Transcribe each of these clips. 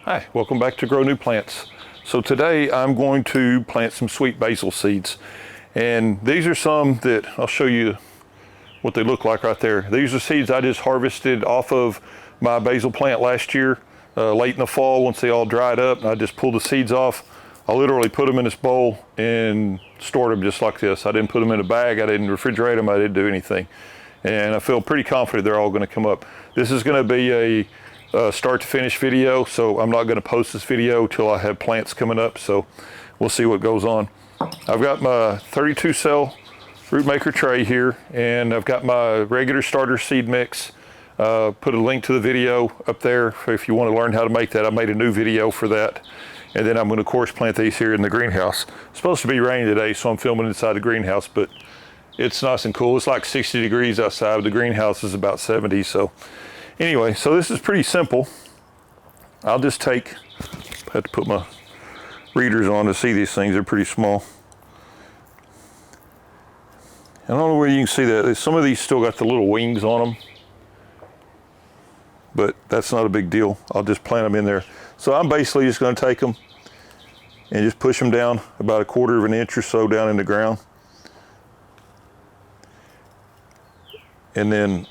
Hi, welcome back to Grow New Plants. So today I'm going to plant some sweet basil seeds. And these are some that I'll show you what they look like right there. These are seeds I just harvested off of my basil plant last year, late in the fall once they all dried up. And I just pulled the seeds off. I literally put them in this bowl and stored them just like this. I didn't put them in a bag, I didn't refrigerate them, I didn't do anything. And I feel pretty confident they're all gonna come up. This is gonna be a start to finish video, so I'm not going to post this video till I have plants coming up, so we'll see what goes on. I've got my 32 cell Rootmaker tray here, and I've got my regular starter seed mix. Put a link to the video up there if you want to learn how to make that. I made a new video for that. And then I'm going to, of course, plant these here in the greenhouse. It's supposed to be raining today, so I'm filming inside the greenhouse, but it's nice and cool. It's like 60 degrees outside. The greenhouse is about 70, so anyway, so this is pretty simple. I'll just I have to put my readers on to see these things. They're pretty small. I don't know where you can see that. Some of these still got the little wings on them, but that's not a big deal. I'll just plant them in there. So I'm basically just going to take them and just push them down about 1/4 of an inch or so down in the ground. And then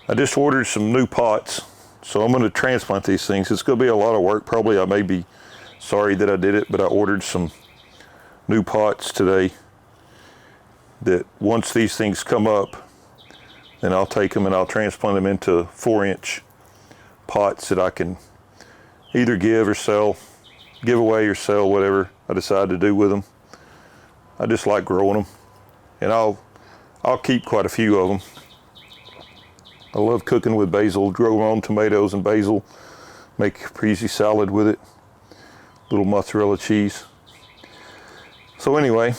I just ordered some new pots, so I'm going to transplant these things. It's going to be a lot of work. Probably I may be sorry that I did it, but I ordered some new pots today that once these things come up, then I'll take them and I'll transplant them into 4-inch pots that I can either give away or sell, whatever I decide to do with them. I just like growing them, and I'll keep quite a few of them. I love cooking with basil, grow my own tomatoes and basil, make a pretty easy salad with it, little mozzarella cheese. So anyway,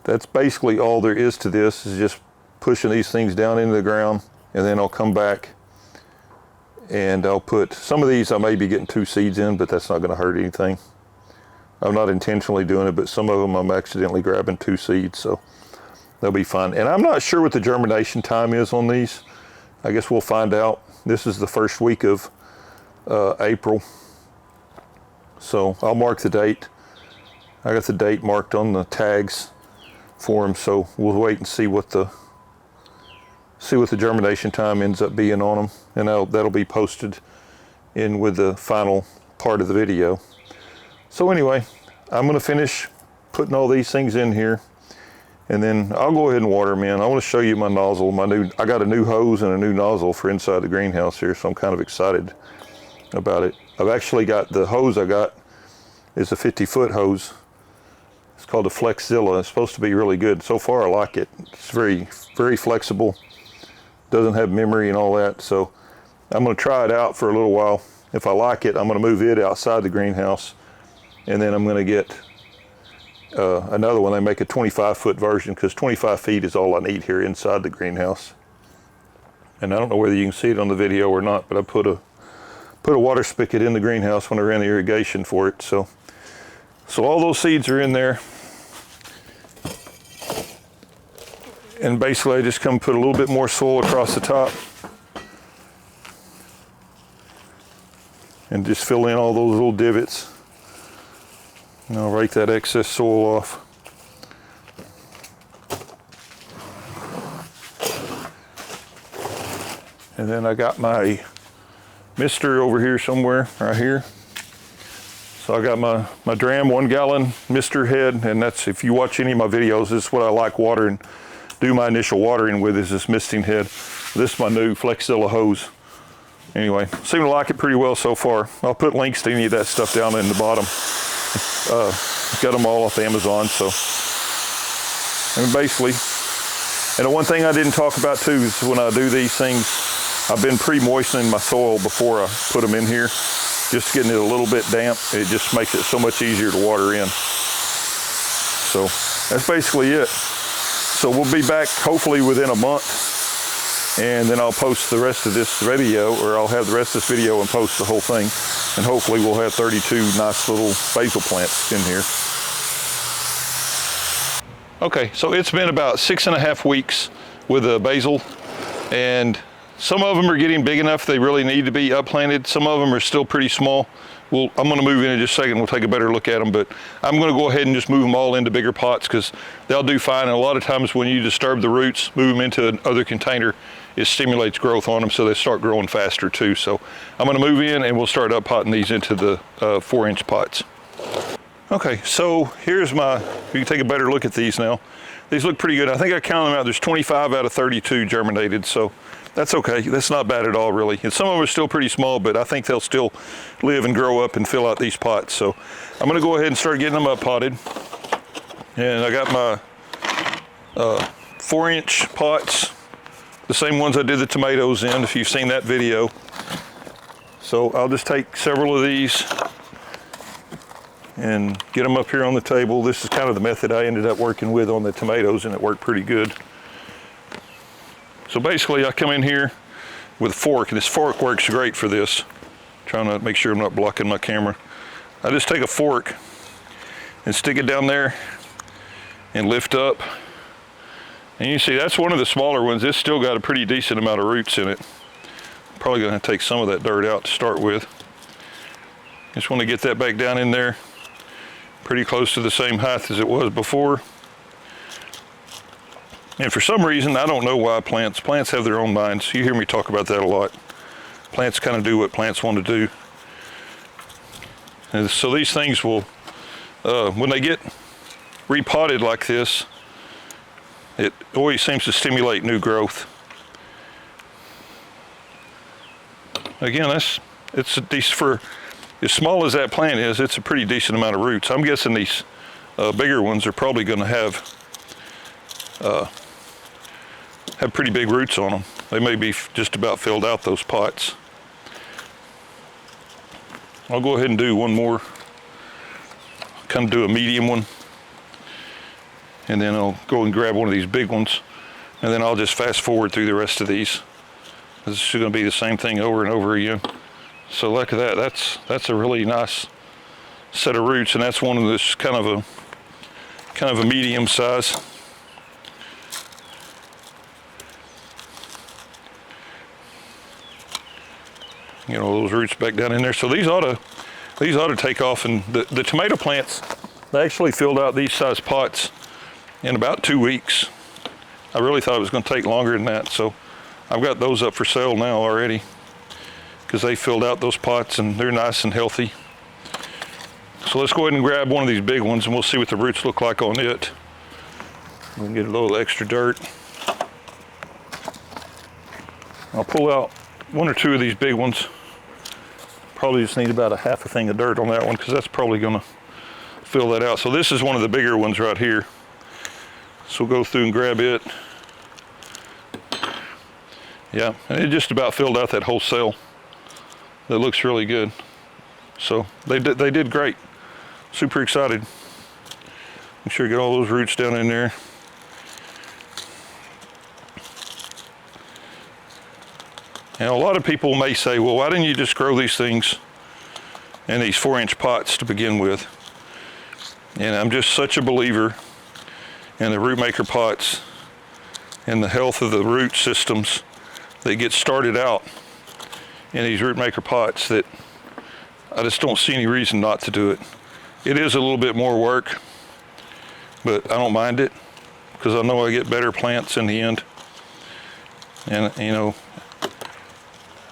that's basically all there is to this, is just pushing these things down into the ground, and then I'll come back and I'll put, some of these I may be getting 2 seeds in, but that's not gonna hurt anything. I'm not intentionally doing it, but some of them I'm accidentally grabbing 2 seeds, so they'll be fine. And I'm not sure what the germination time is on these. I guess we'll find out. This is the first week of April. So I'll mark the date. I got the date marked on the tags for them, so we'll wait and see what the germination time ends up being on them. And that'll be posted in with the final part of the video. So anyway, I'm gonna finish putting all these things in here, and then I'll go ahead and water them in. I want to show you my nozzle. I got a new hose and a new nozzle for inside the greenhouse here, so I'm kind of excited about it. I've actually got the hose I got is a 50-foot hose. It's called the Flexzilla. It's supposed to be really good. So far I like it. It's very, very flexible. Doesn't have memory and all that. So I'm going to try it out for a little while. If I like it, I'm going to move it outside the greenhouse, and then I'm going to get another one. They make a 25-foot version, because 25 feet is all I need here inside the greenhouse. And I don't know whether you can see it on the video or not, but I put a water spigot in the greenhouse when I ran the irrigation for it. So all those seeds are in there. And basically I just come put a little bit more soil across the top and just fill in all those little divots. And I'll rake that excess soil off. And then I got my mister over here somewhere, right here. So I got my dram 1 gallon mister head, and that's, if you watch any of my videos, this is what I like watering, do my initial watering with, is this misting head. This is my new Flexzilla hose. Anyway, seem to like it pretty well so far. I'll put links to any of that stuff down in the bottom. Got them all off Amazon, so. And basically, and the one thing I didn't talk about too is when I do these things, I've been pre-moistening my soil before I put them in here. Just getting it a little bit damp, it just makes it so much easier to water in. So that's basically it. So we'll be back hopefully within a month, and then I'll post the rest of this video, or I'll have the rest of this video and post the whole thing. And hopefully we'll have 32 nice little basil plants in here. Okay, so it's been about 6.5 weeks with the basil, and Some of them are getting big enough they really need to be upplanted. Some of them are still pretty small. I'm going to move in just a second. We'll take a better look at them, but I'm going to go ahead and just move them all into bigger pots because they'll do fine. And a lot of times when you disturb the roots, move them into another container, it stimulates growth on them so they start growing faster too. So I'm going to move in and we'll start up potting these into the 4-inch pots. Okay, so here's you can take a better look at these now. These look pretty good. I think I counted them out. There's 25 out of 32 germinated, so that's okay. That's not bad at all, really. And some of them are still pretty small, but I think they'll still live and grow up and fill out these pots. So I'm going to go ahead and start getting them up potted. And I got my 4-inch pots, the same ones I did the tomatoes in, if you've seen that video. So I'll just take several of these and get them up here on the table. This is kind of the method I ended up working with on the tomatoes, and it worked pretty good. So basically I come in here with a fork, and this fork works great for this. I'm trying to make sure I'm not blocking my camera. I just take a fork and stick it down there and lift up. And you see that's one of the smaller ones. It's still got a pretty decent amount of roots in it. I'm probably gonna take some of that dirt out to start with. Just wanna get that back down in there, pretty close to the same height as it was before. And for some reason, I don't know why plants have their own minds. You hear me talk about that a lot. Plants kind of do what plants want to do. And so these things will, when they get repotted like this, it always seems to stimulate new growth. Again, it's a decent, for as small as that plant is, it's a pretty decent amount of roots. I'm guessing these bigger ones are probably going to have pretty big roots on them. They may be just about filled out, those pots. I'll go ahead and do one more, kind of do a medium one, and then I'll go and grab one of these big ones, and then I'll just fast forward through the rest of these. This is going to be the same thing over and over again. So look at that, that's a really nice set of roots, and that's one of this kind of a medium size. You know, those roots back down in there. So these ought to take off. And the tomato plants, they actually filled out these size pots in about 2 weeks. I really thought it was going to take longer than that. So I've got those up for sale now already because they filled out those pots and they're nice and healthy. So let's go ahead and grab one of these big ones and we'll see what the roots look like on it. We can get a little extra dirt. I'll pull out one or two of these big ones. Probably just need about a half a thing of dirt on that one because that's probably going to fill that out. So this is one of the bigger ones right here. So we'll go through and grab it. Yeah, and it just about filled out that whole cell. That looks really good. So they did great. Super excited. Make sure you get all those roots down in there. And a lot of people may say, well, why didn't you just grow these things in these 4-inch pots to begin with? And I'm just such a believer in the Rootmaker pots and the health of the root systems that get started out in these Rootmaker pots that I just don't see any reason not to do it. It is a little bit more work, but I don't mind it because I know I get better plants in the end. And you know,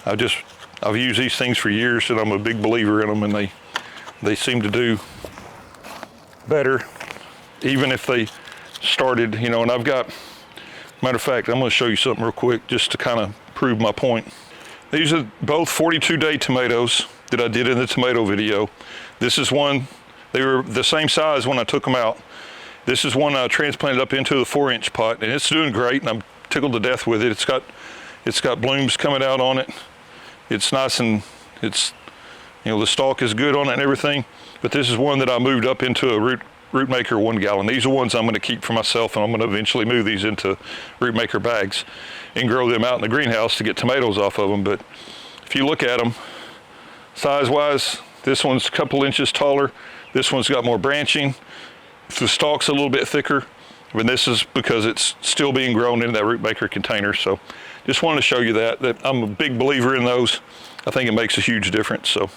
I've used these things for years and I'm a big believer in them, and they seem to do better even if they started, you know. And I've got, matter of fact, I'm going to show you something real quick just to kind of prove my point. These are both 42-day tomatoes that I did in the tomato video. This is one, they were the same size when I took them out. This is one I transplanted up into the 4-inch pot, and it's doing great, and I'm tickled to death with it. It's got blooms coming out on it. It's nice, and it's, you know, the stalk is good on it and everything. But this is one that I moved up into a Rootmaker 1 gallon. These are ones I'm going to keep for myself, and I'm going to eventually move these into Rootmaker bags and grow them out in the greenhouse to get tomatoes off of them. But if you look at them, size-wise, this one's a couple inches taller. This one's got more branching. The stalk's a little bit thicker, but this is because it's still being grown in that Rootmaker container. So just wanted to show you that I'm a big believer in those. I think it makes a huge difference. So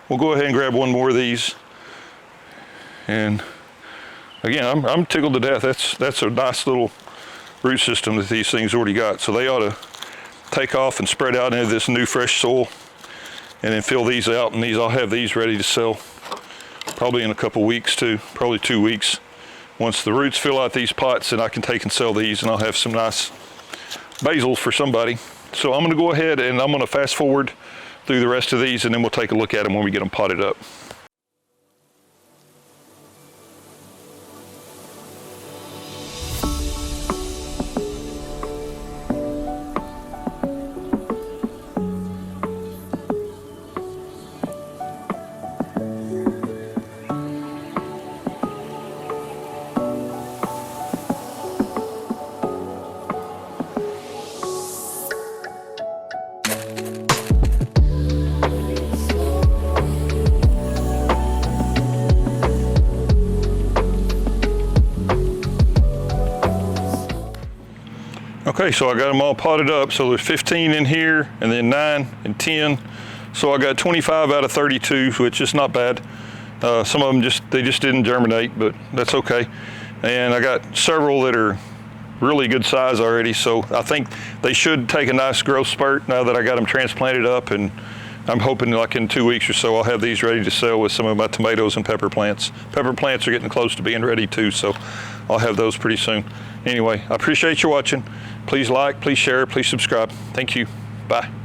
we'll go ahead and grab one more of these. And again, I'm tickled to death. That's a nice little root system that these things already got. So they ought to take off and spread out into this new fresh soil, and then fill these out, and I'll have these ready to sell probably in a couple weeks too, probably 2 weeks. Once the roots fill out these pots, then I can take and sell these, and I'll have some nice basil for somebody. So I'm gonna go ahead and I'm gonna fast forward through the rest of these, and then we'll take a look at them when we get them potted up. Okay, so I got them all potted up. So there's 15 in here, and then 9 and 10. So I got 25 out of 32, which is not bad. Some of them they just didn't germinate, but that's okay. And I got several that are really good size already. So I think they should take a nice growth spurt now that I got them transplanted up. And I'm hoping like in 2 weeks or so, I'll have these ready to sell with some of my tomatoes and pepper plants. Pepper plants are getting close to being ready too, so I'll have those pretty soon. Anyway, I appreciate you watching. Please like, please share, please subscribe. Thank you. Bye.